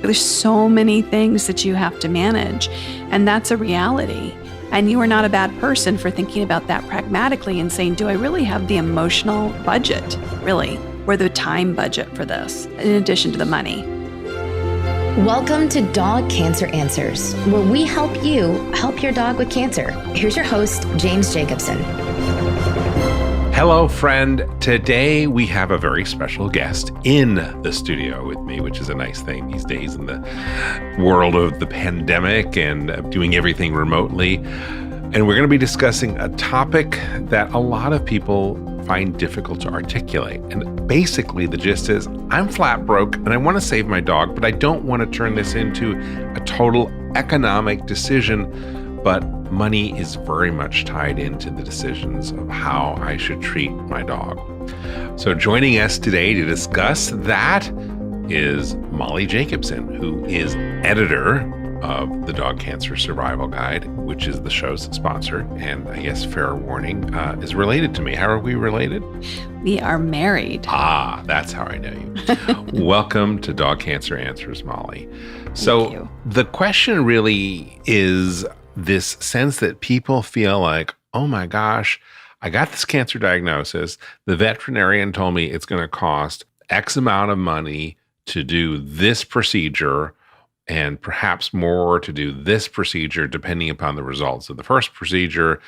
There's so many things that you have to manage, and that's a reality. And you are not a bad person for thinking about that pragmatically and saying, do I really have the emotional budget, really, or the time budget for this, in addition to the money? Welcome to Dog Cancer Answers, where we help you help your dog with cancer. Here's your host, James Jacobson. Hello, friend. Today we have a very special guest in the studio with me, which is a nice thing these days in the world of the pandemic and doing everything remotely. And we're going to be discussing a topic that a lot of people find difficult to articulate. And basically the gist is, I'm flat broke and I want to save my dog, but I don't want to turn this into a total economic decision. But money is very much tied into the decisions of how I should treat my dog. So joining us today to discuss that is Molly Jacobson, who is editor of the Dog Cancer Survival Guide, which is the show's sponsor. And I guess fair warning, is related to me. How are we related? We are married. Ah, that's how I know you. Welcome to Dog Cancer Answers, Molly. So the question really is this sense that people feel like, oh my gosh, I got this cancer diagnosis. The veterinarian told me it's going to cost X amount of money to do this procedure and perhaps more to do this procedure, depending upon the results of the first procedure.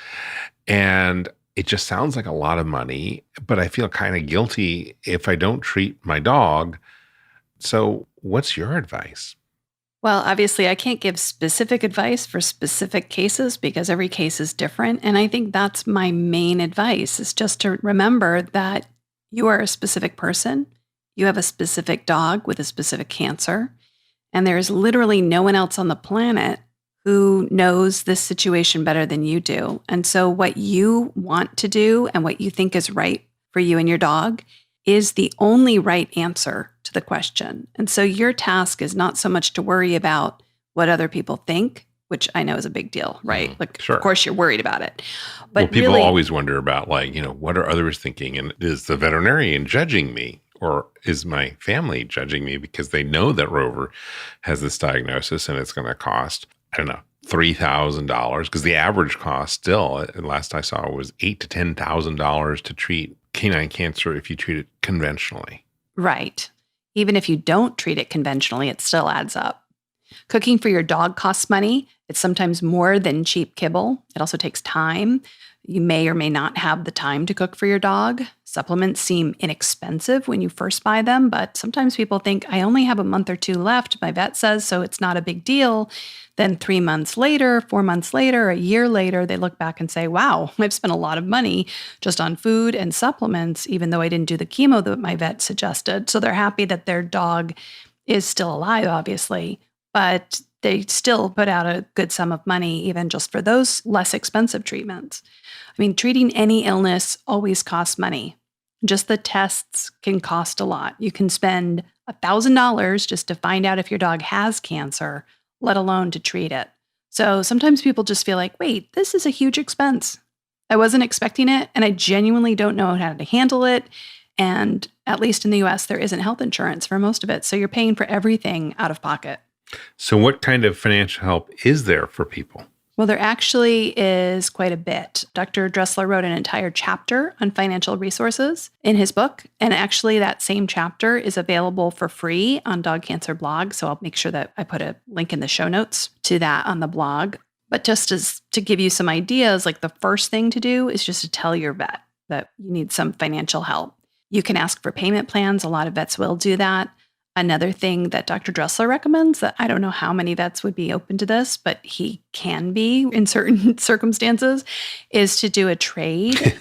And it just sounds like a lot of money, but I feel kind of guilty if I don't treat my dog. So what's your advice? Well, obviously, I can't give specific advice for specific cases because every case is different. And I think that's my main advice, is just to remember that you are a specific person. You have a specific dog with a specific cancer. And there's literally no one else on the planet who knows this situation better than you do. And so what you want to do and what you think is right for you and your dog is the only right answer to the question. And so your task is not so much to worry about what other people think, which I know is a big deal, right? Sure. Of course you're worried about it. But well, people really, always wonder about what are others thinking? And is the veterinarian judging me? Or is my family judging me because they know that Rover has this diagnosis and it's going to cost, I don't know, $3,000? Because the average cost still, last I saw, was $8,000 to $10,000 to treat canine cancer if you treat it conventionally. Right. Even if you don't treat it conventionally, it still adds up. Cooking for your dog costs money. It's sometimes more than cheap kibble. It also takes time. You may or may not have the time to cook for your dog. Supplements seem inexpensive when you first buy them, but sometimes people think, I only have a month or two left, my vet says, so it's not a big deal. Then 3 months later, 4 months later, a year later, they look back and say, wow, I've spent a lot of money just on food and supplements, even though I didn't do the chemo that my vet suggested. So they're happy that their dog is still alive, obviously, but they still put out a good sum of money, even just for those less expensive treatments. I mean, treating any illness always costs money. Just the tests can cost a lot. You can spend $1,000 just to find out if your dog has cancer, let alone to treat it. So sometimes people just feel like, wait, this is a huge expense. I wasn't expecting it, and I genuinely don't know how to handle it. And at least in the US, there isn't health insurance for most of it. So you're paying for everything out of pocket. So what kind of financial help is there for people? Well, there actually is quite a bit. Dr. Dressler wrote an entire chapter on financial resources in his book. And actually, that same chapter is available for free on Dog Cancer blog. So I'll make sure that I put a link in the show notes to that on the blog. But just as to give you some ideas, like the first thing to do is just to tell your vet that you need some financial help. You can ask for payment plans. A lot of vets will do that. Another thing that Dr. Dressler recommends, that I don't know how many vets would be open to this, but he can be in certain circumstances, is to do a trade,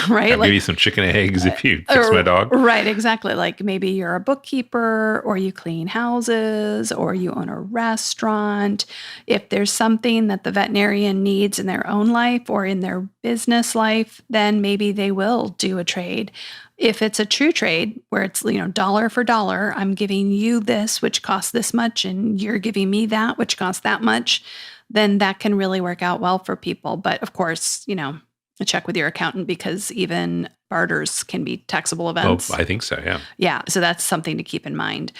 right? Maybe some chicken eggs if you fix my dog. Right, exactly. Like maybe you're a bookkeeper, or you clean houses, or you own a restaurant. If there's something that the veterinarian needs in their own life or in their business life, then maybe they will do a trade. If it's a true trade where it's, dollar for dollar, I'm giving you this, which costs this much, and you're giving me that, which costs that much, then that can really work out well for people. But of course, check with your accountant because even barters can be taxable Oh, events. I think so, yeah. Yeah, so that's something to keep in mind.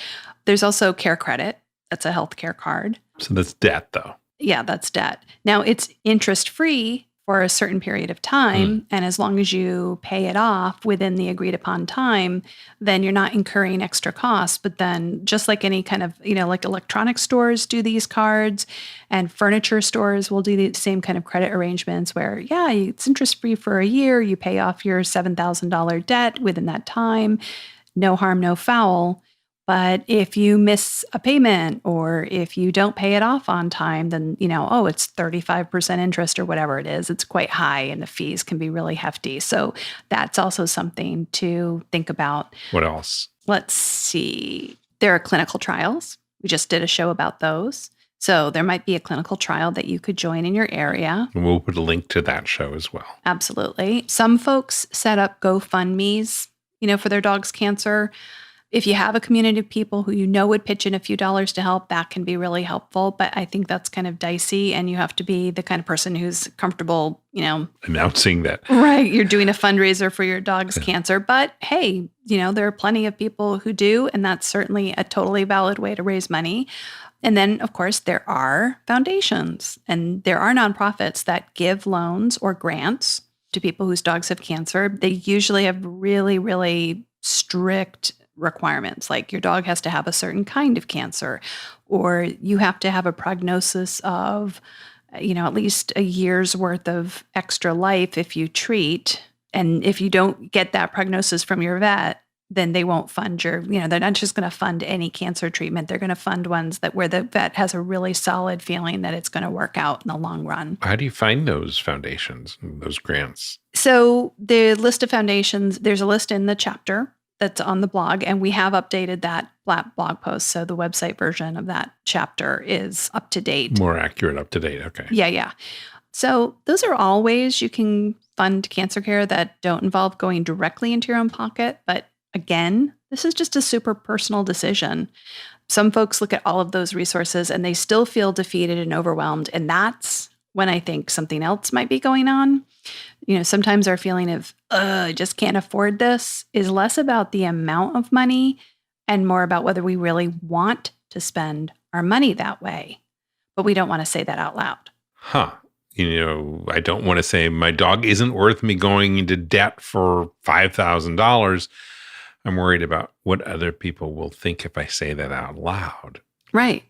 There's also Care Credit. That's a healthcare card. So that's debt, though. Yeah, that's debt. Now, it's interest-free for a certain period of time, and as long as you pay it off within the agreed upon time, then you're not incurring extra costs. But then just like any kind of, like electronic stores do these cards and furniture stores will do the same kind of credit arrangements where, yeah, it's interest-free for a year, you pay off your $7,000 debt within that time, no harm, no foul. But if you miss a payment or if you don't pay it off on time, then, it's 35% interest or whatever it is. It's quite high and the fees can be really hefty. So that's also something to think about. What else? Let's see. There are clinical trials. We just did a show about those. So there might be a clinical trial that you could join in your area. And we'll put a link to that show as well. Absolutely. Some folks set up GoFundMes, for their dog's cancer. If you have a community of people who would pitch in a few dollars to help, that can be really helpful. But I think that's kind of dicey, and you have to be the kind of person who's comfortable, announcing that. Right. You're doing a fundraiser for your dog's cancer. But hey, there are plenty of people who do, and that's certainly a totally valid way to raise money. And then, of course, there are foundations and there are nonprofits that give loans or grants to people whose dogs have cancer. They usually have really, really strict requirements, like your dog has to have a certain kind of cancer, or you have to have a prognosis of, at least a year's worth of extra life if you treat. And if you don't get that prognosis from your vet, then they won't fund they're not just going to fund any cancer treatment. They're going to fund ones where the vet has a really solid feeling that it's going to work out in the long run. How do you find those foundations, those grants? So the list of foundations, there's a list in the chapter that's on the blog, and we have updated that blog post. So the website version of that chapter is up to date. More accurate, up to date. Okay. Yeah. So those are all ways you can fund cancer care that don't involve going directly into your own pocket. But again, this is just a super personal decision. Some folks look at all of those resources and they still feel defeated and overwhelmed. And that's when I think something else might be going on. Sometimes our feeling of, I just can't afford this is less about the amount of money and more about whether we really want to spend our money that way. But we don't want to say that out loud. Huh. I don't want to say my dog isn't worth me going into debt for $5,000. I'm worried about what other people will think if I say that out loud. Right.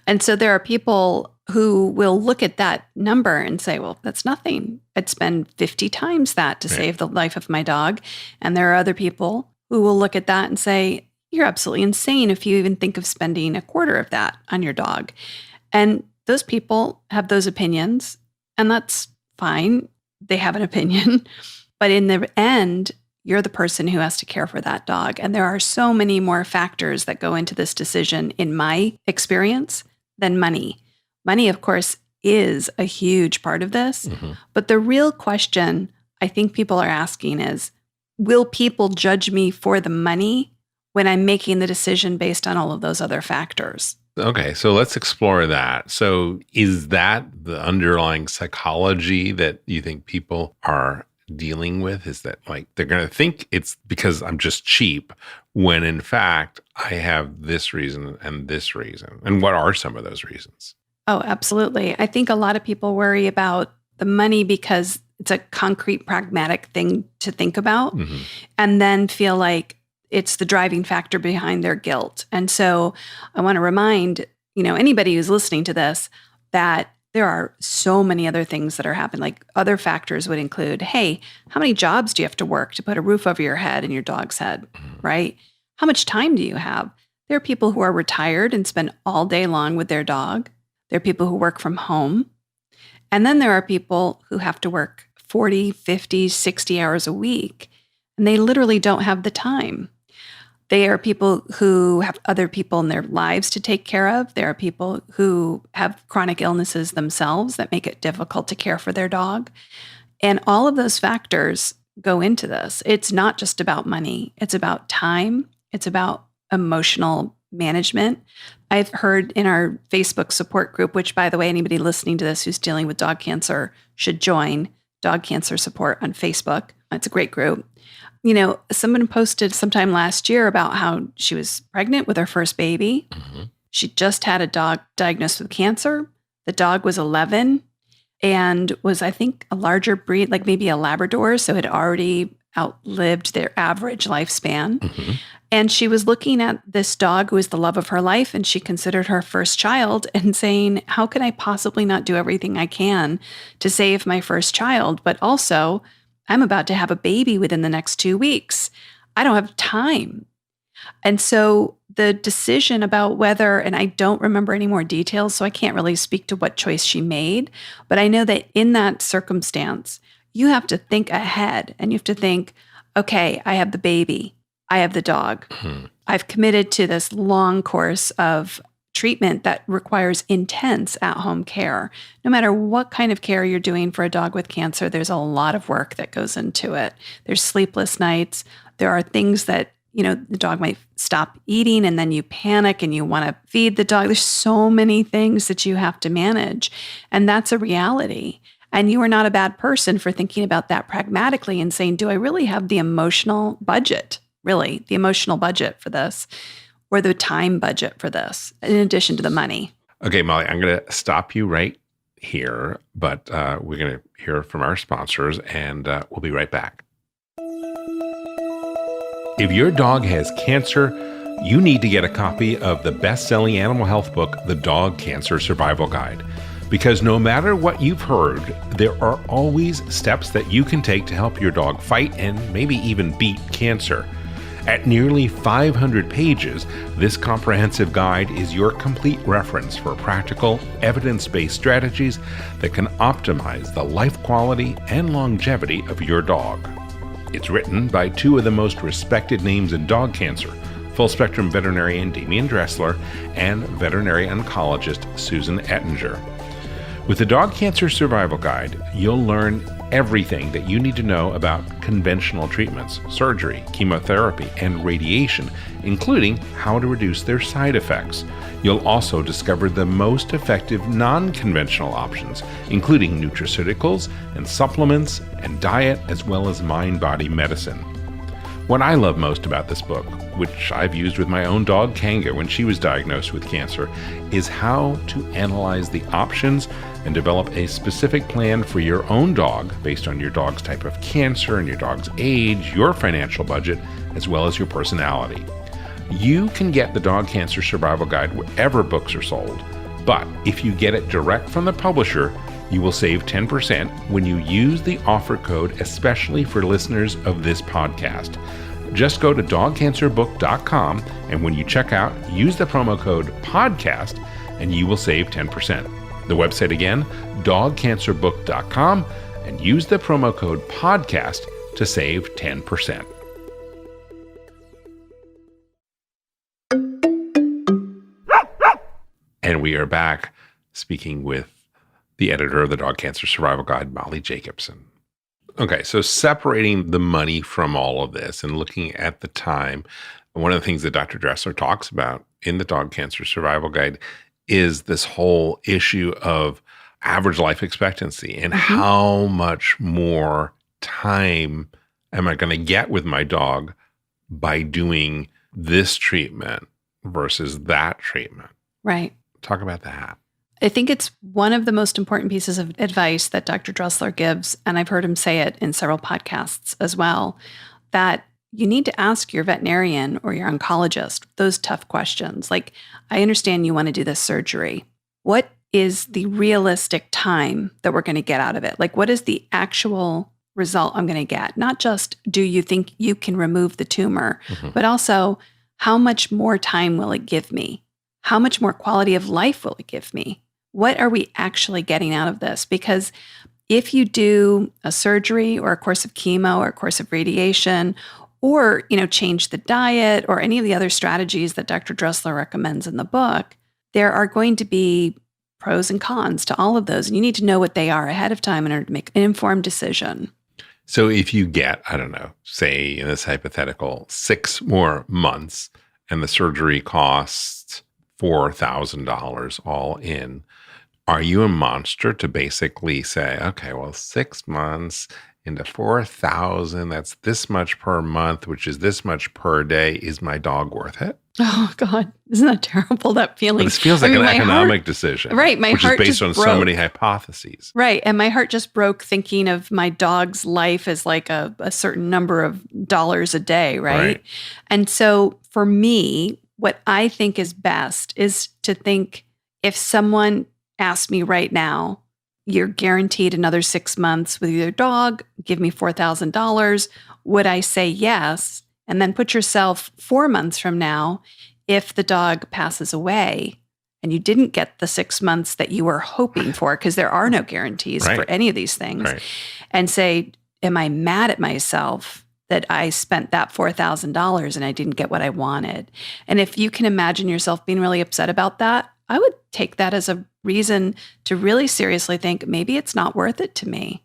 And so there are people who will look at that number and say, well, that's nothing. I'd spend 50 times that to save the life of my dog. And there are other people who will look at that and say, you're absolutely insane if you even think of spending a quarter of that on your dog. And those people have those opinions, and that's fine. They have an opinion. But in the end, you're the person who has to care for that dog. And there are so many more factors that go into this decision, in my experience, than money. Money, of course, is a huge part of this. Mm-hmm. But the real question I think people are asking is, will people judge me for the money when I'm making the decision based on all of those other factors? Okay, so let's explore that. So is that the underlying psychology that you think people are dealing with? Is that like they're going to think it's because I'm just cheap when in fact I have this reason and this reason? And what are some of those reasons? Oh, absolutely. I think a lot of people worry about the money because it's a concrete, pragmatic thing to think about, mm-hmm. and then feel like it's the driving factor behind their guilt. And so I want to remind, anybody who's listening to this that there are so many other things that are happening. Like other factors would include, hey, how many jobs do you have to work to put a roof over your head and your dog's head, right? How much time do you have? There are people who are retired and spend all day long with their dog. There are people who work from home. And then there are people who have to work 40, 50, 60 hours a week, and they literally don't have the time. They are people who have other people in their lives to take care of. There are people who have chronic illnesses themselves that make it difficult to care for their dog. And all of those factors go into this. It's not just about money. It's about time. It's about emotional management. I've heard in our Facebook support group, which, by the way, anybody listening to this who's dealing with dog cancer should join, Dog Cancer Support on Facebook. It's a great group. Someone posted sometime last year about how she was pregnant with her first baby. Mm-hmm. She just had a dog diagnosed with cancer. The dog was 11 and was, I think, a larger breed, like maybe a Labrador, so had already outlived their average lifespan. Mm-hmm. And she was looking at this dog who was the love of her life, and she considered her first child and saying, how can I possibly not do everything I can to save my first child? But also, I'm about to have a baby within the next 2 weeks. I don't have time. And so the decision about whether, and I don't remember any more details, so I can't really speak to what choice she made, but I know that in that circumstance, you have to think ahead and you have to think, okay, I have the baby, I have the dog. Mm-hmm. I've committed to this long course of treatment that requires intense at-home care. No matter what kind of care you're doing for a dog with cancer, there's a lot of work that goes into it. There's sleepless nights. There are things that, the dog might stop eating and then you panic and you want to feed the dog. There's so many things that you have to manage. And that's a reality. And you are not a bad person for thinking about that pragmatically and saying, do I really have the emotional budget, for this, or the time budget for this, in addition to the money? Okay, Molly, I'm going to stop you right here, but we're going to hear from our sponsors, and we'll be right back. If your dog has cancer, you need to get a copy of the best-selling animal health book, The Dog Cancer Survival Guide. Because no matter what you've heard, there are always steps that you can take to help your dog fight and maybe even beat cancer. At nearly 500 pages, this comprehensive guide is your complete reference for practical, evidence-based strategies that can optimize the life quality and longevity of your dog. It's written by two of the most respected names in dog cancer, full-spectrum veterinarian Damian Dressler and veterinary oncologist Susan Ettinger. With the Dog Cancer Survival Guide, you'll learn everything that you need to know about conventional treatments, surgery, chemotherapy, and radiation, including how to reduce their side effects. You'll also discover the most effective non-conventional options, including nutraceuticals and supplements and diet, as well as mind-body medicine. What I love most about this book, which I've used with my own dog Kanga when she was diagnosed with cancer, is how to analyze the options and develop a specific plan for your own dog based on your dog's type of cancer and your dog's age, your financial budget, as well as your personality. You can get the Dog Cancer Survival Guide wherever books are sold, but if you get it direct from the publisher, you will save 10% when you use the offer code especially for listeners of this podcast. Just go to dogcancerbook.com, and when you check out, use the promo code PODCAST and you will save 10%. The website again, dogcancerbook.com, and use the promo code PODCAST to save 10%. And we are back speaking with the editor of the Dog Cancer Survival Guide, Molly Jacobson. Okay, so separating the money from all of this and looking at the time, one of the things that Dr. Dressler talks about in the Dog Cancer Survival Guide is this whole issue of average life expectancy and how much more time am I going to get with my dog by doing this treatment versus that treatment. Right. Talk about that. I think it's one of the most important pieces of advice that Dr. Dressler gives, and I've heard him say it in several podcasts as well, that you need to ask your veterinarian or your oncologist those tough questions. Like, I understand you want to do this surgery. What is the realistic time that we're going to get out of it? Like, what is the actual result I'm going to get? Not just, do you think you can remove the tumor, but also, how much more time will it give me? How much more quality of life will it give me? What are we actually getting out of this? Because if you do a surgery or a course of chemo or a course of radiation, or, change the diet or any of the other strategies that Dr. Dressler recommends in the book, there are going to be pros and cons to all of those. And you need to know what they are ahead of time in order to make an informed decision. So if you get, I don't know, say in this hypothetical, 6 more months and the surgery costs $4,000 all in, Are you a monster to basically say, okay, well, 6 months into 4,000, that's this much per month, which is this much per day. Is my dog worth it? Oh God, isn't that terrible, that feeling? But this feels like an economic decision, right? My which is heart based just on broke. so many hypotheses. Right. And my heart just broke thinking of my dog's life as like a certain number of dollars a day, right? And so for me, what I think is best is to think, if someone asked me right now, you're guaranteed another 6 months with your dog, give me $4,000, would I say yes? And then put yourself 4 months from now, if the dog passes away and you didn't get the 6 months that you were hoping for, because there are no guarantees for any of these things, and say, am I mad at myself that I spent that $4,000 and I didn't get what I wanted? And if you can imagine yourself being really upset about that, I would take that as a reason to really seriously think, maybe it's not worth it to me.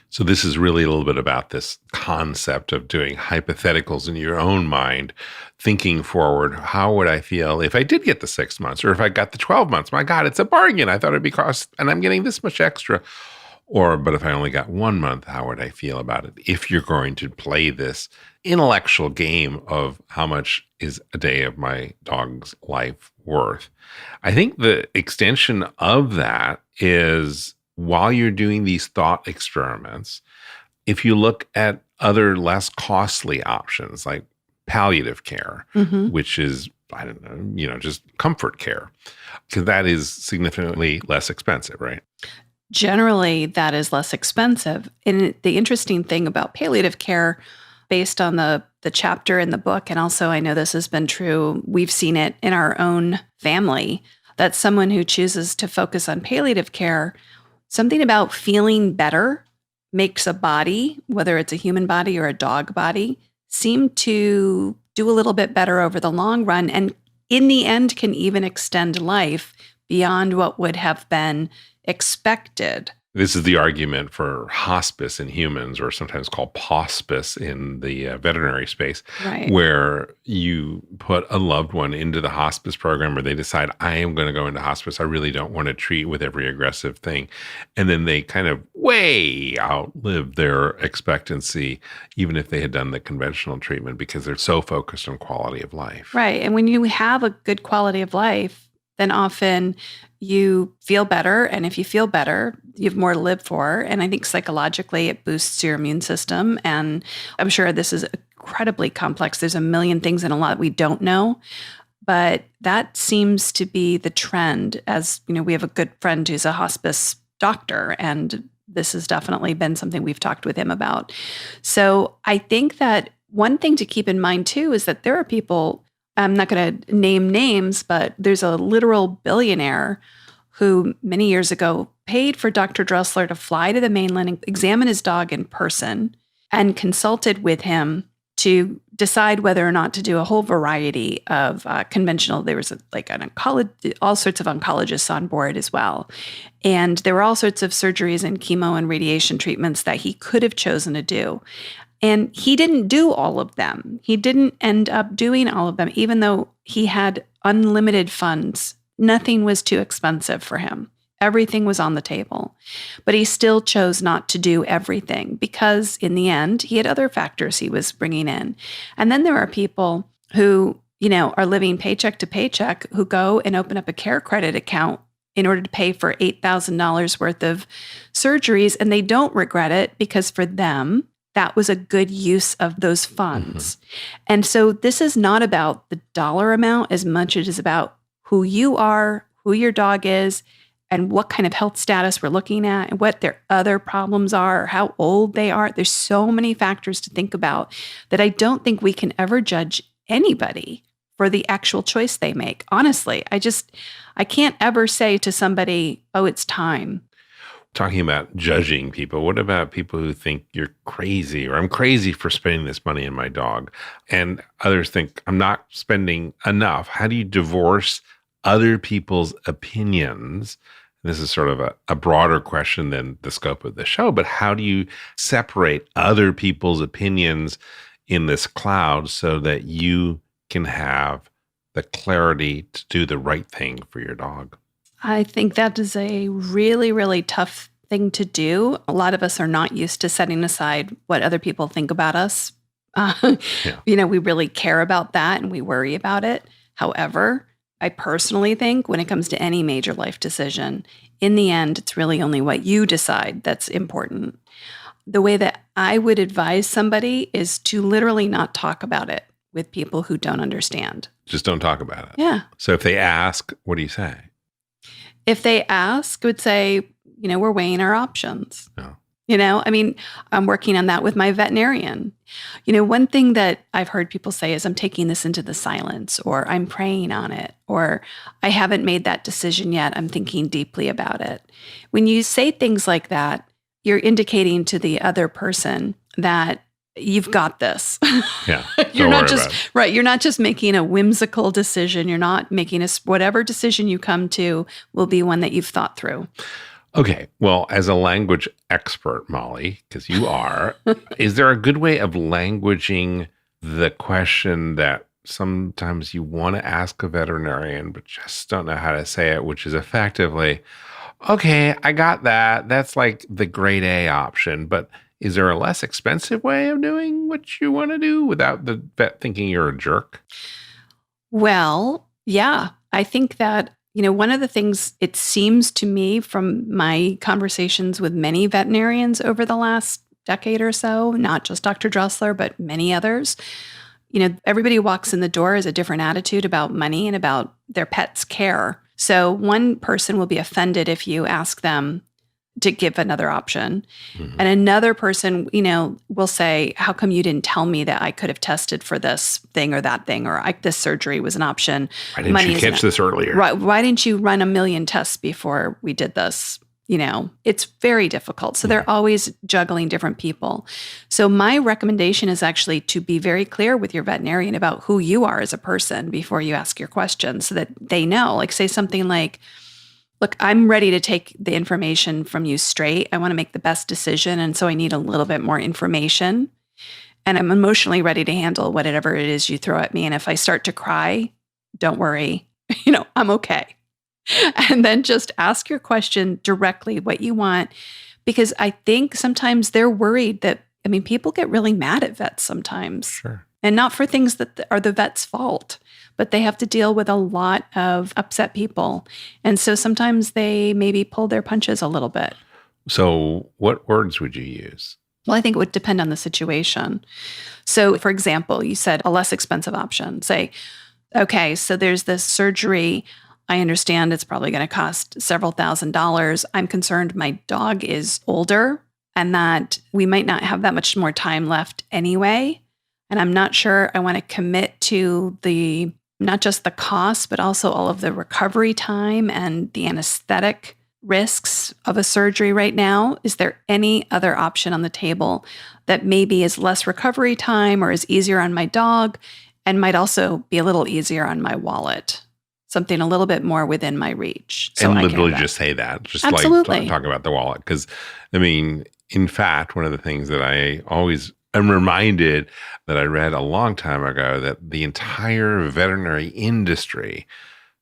So this is really a little bit about this concept of doing hypotheticals in your own mind, thinking forward. How would I feel if I did get the 6 months, or if I got the 12 months? My God, it's a bargain. I thought it'd be cost, and I'm getting this much extra. But if I only got 1 month, how would I feel about it? If you're going to play this intellectual game of how much is a day of my dog's life worth, I think the extension of that is, while you're doing these thought experiments, if you look at other less costly options like palliative care, which is, I don't know, just comfort care, because that is significantly less expensive, right? Generally, that is less expensive. And the interesting thing about palliative care, based on the chapter in the book, and also I know this has been true, we've seen it in our own family, that someone who chooses to focus on palliative care, something about feeling better makes a body, whether it's a human body or a dog body, seem to do a little bit better over the long run, and in the end can even extend life beyond what would have been expected. This is the argument for hospice in humans, or sometimes called hospice in the veterinary space, where you put a loved one into the hospice program, or they decide, I am going to go into hospice. I really don't want to treat with every aggressive thing. And then they kind of way outlive their expectancy, even if they had done the conventional treatment, because they're so focused on quality of life. Right. And when you have a good quality of life, then often you feel better. And if you feel better, you have more to live for. And I think psychologically, it boosts your immune system. And I'm sure this is incredibly complex. There's a million things and a lot we don't know. But that seems to be the trend. As you know, we have a good friend who's a hospice doctor, and this has definitely been something we've talked with him about. So I think that one thing to keep in mind too is that there are people, I'm not going to name names, but there's a literal billionaire who many years ago paid for Dr. Dressler to fly to the mainland and examine his dog in person, and consulted with him to decide whether or not to do a whole variety of conventional. There was all sorts of oncologists on board as well. And there were all sorts of surgeries and chemo and radiation treatments that he could have chosen to do. And he didn't do all of them. He didn't end up doing all of them, even though he had unlimited funds. Nothing was too expensive for him. Everything was on the table. But he still chose not to do everything because in the end, he had other factors he was bringing in. And then there are people who, are living paycheck to paycheck, who go and open up a care credit account in order to pay for $8,000 worth of surgeries. And they don't regret it because for them, that was a good use of those funds. And so this is not about the dollar amount as much as it is about who you are, who your dog is, and what kind of health status we're looking at, and what their other problems are, or how old they are. There's so many factors to think about that I don't think we can ever judge anybody for the actual choice they make. Honestly, I can't ever say to somebody, oh, it's time. Talking about judging people, what about people who think you're crazy, or I'm crazy for spending this money on my dog? And others think I'm not spending enough. How do you divorce other people's opinions? This is sort of a broader question than the scope of the show, but how do you separate other people's opinions in this cloud so that you can have the clarity to do the right thing for your dog? I think that is a really, really tough thing to do. A lot of us are not used to setting aside what other people think about us. Yeah. We really care about that and we worry about it. However, I personally think when it comes to any major life decision, in the end, it's really only what you decide that's important. The way that I would advise somebody is to literally not talk about it with people who don't understand. Just don't talk about it. Yeah. So if they ask, what do you say? If they ask, I would say, we're weighing our options. No. I'm working on that with my veterinarian. One thing that I've heard people say is I'm taking this into the silence, or I'm praying on it, or I haven't made that decision yet. I'm thinking deeply about it. When you say things like that, you're indicating to the other person that you've got this. Yeah. You're Don't not worry just about it. right. You're not just making a whimsical decision. You're not making whatever decision you come to will be one that you've thought through. Okay. Well, as a language expert, Molly, because you are, is there a good way of languaging the question that sometimes you want to ask a veterinarian, but just don't know how to say it, which is effectively, okay, I got that. That's like the grade A option, but is there a less expensive way of doing what you want to do without the vet thinking you're a jerk? Well, yeah, I think that, one of the things it seems to me from my conversations with many veterinarians over the last decade or so, not just Dr. Dressler, but many others, everybody who walks in the door has a different attitude about money and about their pet's care. So one person will be offended if you ask them to give another option. Mhm. And another person, will say, how come you didn't tell me that I could have tested for this thing or that thing, or this surgery was an option? Why didn't you catch this earlier? Right. Why didn't you run a million tests before we did this? It's very difficult. So they're always juggling different people. So my recommendation is actually to be very clear with your veterinarian about who you are as a person before you ask your questions so that they know. Like say something like, look, I'm ready to take the information from you straight. I want to make the best decision. And so I need a little bit more information. And I'm emotionally ready to handle whatever it is you throw at me. And if I start to cry, don't worry. I'm okay. And then just ask your question directly what you want. Because I think sometimes they're worried that, people get really mad at vets sometimes. Sure. And not for things that are the vet's fault, but they have to deal with a lot of upset people. And so sometimes they maybe pull their punches a little bit. So what words would you use? Well, I think it would depend on the situation. So for example, you said a less expensive option. Say, okay, so there's this surgery. I understand it's probably going to cost several $1,000s. I'm concerned my dog is older and that we might not have that much more time left anyway. And I'm not sure I want to commit to not just the cost, but also all of the recovery time and the anesthetic risks of a surgery right now. Is there any other option on the table that maybe is less recovery time or is easier on my dog and might also be a little easier on my wallet? Something a little bit more within my reach. So and I literally can just say that. Just Absolutely. like talk about the wallet. Because, in fact, one of the things that I always am reminded that I read a long time ago that the entire veterinary industry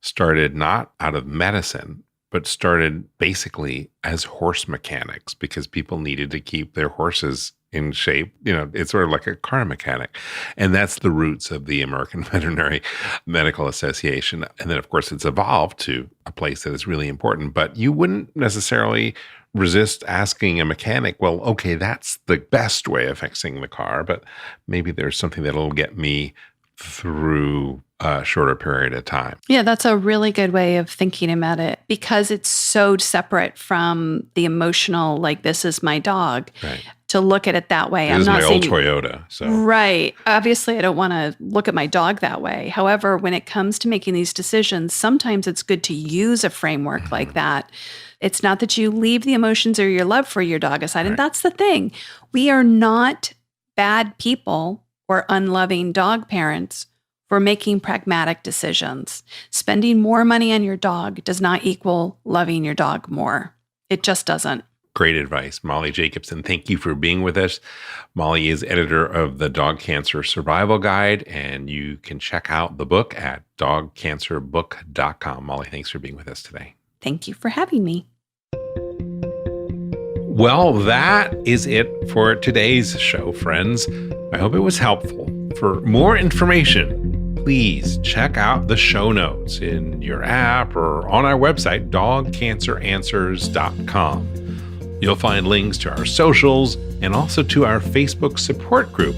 started not out of medicine, but started basically as horse mechanics because people needed to keep their horses in shape. It's sort of like a car mechanic. And that's the roots of the American Veterinary Medical Association. And then, of course, it's evolved to a place that is really important. But you wouldn't necessarily resist asking a mechanic, well, okay, that's the best way of fixing the car, but maybe there's something that'll get me through a shorter period of time. Yeah, that's a really good way of thinking about it because it's so separate from the emotional, like, this is my dog. Right. To look at it that way. This is my old Toyota. So Right. Obviously, I don't want to look at my dog that way. However, when it comes to making these decisions, sometimes it's good to use a framework like that. It's not that you leave the emotions or your love for your dog aside. Right. And that's the thing. We are not bad people or unloving dog parents for making pragmatic decisions. Spending more money on your dog does not equal loving your dog more. It just doesn't. Great advice, Molly Jacobson. Thank you for being with us. Molly is editor of the Dog Cancer Survival Guide, and you can check out the book at dogcancerbook.com. Molly, thanks for being with us today. Thank you for having me. Well, that is it for today's show, friends. I hope it was helpful. For more information, please check out the show notes in your app or on our website, dogcanceranswers.com. You'll find links to our socials and also to our Facebook support group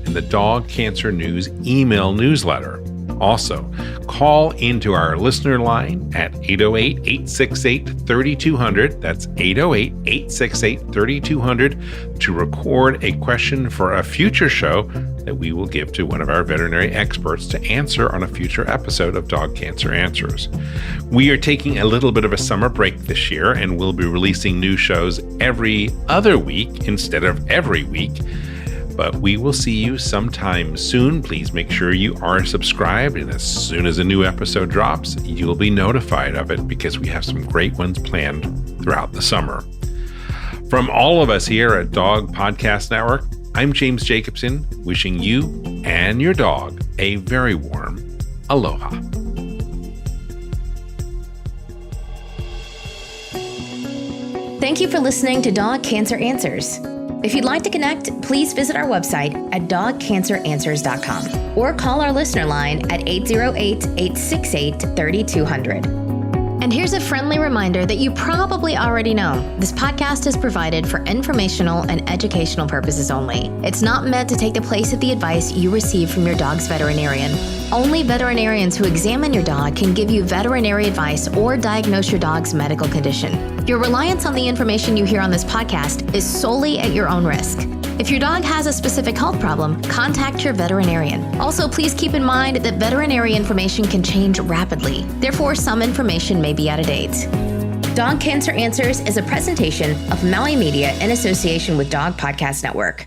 and the Dog Cancer News email newsletter. Also, call into our listener line at 808-868-3200. That's 808-868-3200 to record a question for a future show that we will give to one of our veterinary experts to answer on a future episode of Dog Cancer Answers. We are taking a little bit of a summer break this year, and we'll be releasing new shows every other week instead of every week. But we will see you sometime soon. Please make sure you are subscribed, and as soon as a new episode drops, you'll be notified of it because we have some great ones planned throughout the summer. From all of us here at Dog Podcast Network, I'm James Jacobson, wishing you and your dog a very warm aloha. Thank you for listening to Dog Cancer Answers. If you'd like to connect, please visit our website at dogcanceranswers.com or call our listener line at 808-868-3200. And here's a friendly reminder that you probably already know. This podcast is provided for informational and educational purposes only. It's not meant to take the place of the advice you receive from your dog's veterinarian. Only veterinarians who examine your dog can give you veterinary advice or diagnose your dog's medical condition. Your reliance on the information you hear on this podcast is solely at your own risk. If your dog has a specific health problem, contact your veterinarian. Also, please keep in mind that veterinary information can change rapidly. Therefore, some information may be out of date. Dog Cancer Answers is a presentation of Maui Media in association with Dog Podcast Network.